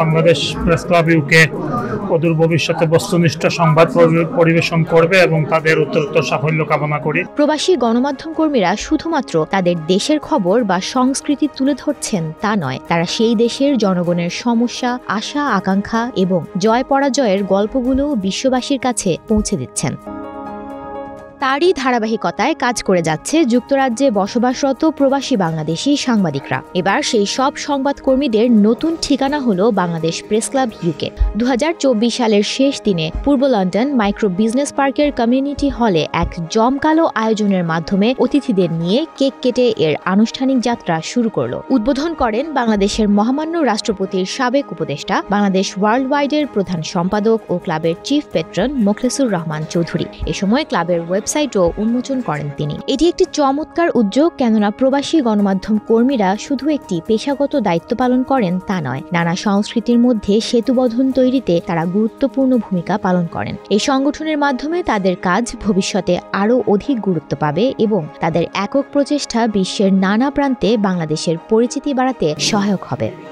Bangladesh press club UK অদূর ভবিষ্যতে বস্তুনিষ্ঠ সংবাদ পরিবেশন করবে এবং তাদের উত্তরোত্তর সাফল্য কামনা করি। প্রবাসী গণমাধ্যম কর্মীরা শুধুমাত্র তাদের দেশের খবর বা সংস্কৃতি তুলে ধরছেন তা নয়, তারা সেই দেশের জনগণের সমস্যা, আশা, আকাঙ্ক্ষা এবং জয় পরাজয়ের গল্পগুলো বিশ্ববাসীর কাছে পৌঁছে দিচ্ছেন। তারই ধারাবাহিকতায় কাজ করে যাচ্ছে যুক্তরাজ্যে বসবাসরত প্রবাসী বাংলাদেশি সাংবাদিকরা। এবার সেই সব সংবাদকর্মীদের নতুন ঠিকানা হলো বাংলাদেশ প্রেস ক্লাব ইউকে। 2024 সালের শেষ দিনে পূর্ব লন্ডন মাইক্রো বিজনেস পার্কের কমিউনিটি হলে এক জমকালো আয়োজনের মাধ্যমে অতিথিদের নিয়ে কেক কেটে এর আনুষ্ঠানিক যাত্রা শুরু করল। উদ্বোধন করেন বাংলাদেশের মহামান্য রাষ্ট্রপতির সাবেক উপদেষ্টা, বাংলাদেশ ওয়ার্ল্ড ওয়াইডের প্রধান সম্পাদক ও ক্লাবের চিফ পেট্রন মোখলেসুর রহমান চৌধুরী। এ সময় ক্লাবের ওয়েবসাইটও উন্মোচন করেন তিনি। এটি একটি চমৎকার উদ্যোগ, কেননা প্রবাসী গণমাধ্যম কর্মীরা শুধু একটি পেশাগত দায়িত্ব পালন করেন তা নয়, নানা সংস্কৃতির মধ্যে সেতুবন্ধন তৈরিতে তারা গুরুত্বপূর্ণ ভূমিকা পালন করেন। এই সংগঠনের মাধ্যমে তাদের কাজ ভবিষ্যতে আরও অধিক গুরুত্ব পাবে এবং তাদের একক প্রচেষ্টা বিশ্বের নানা প্রান্তে বাংলাদেশের পরিচিতি বাড়াতে সহায়ক হবে।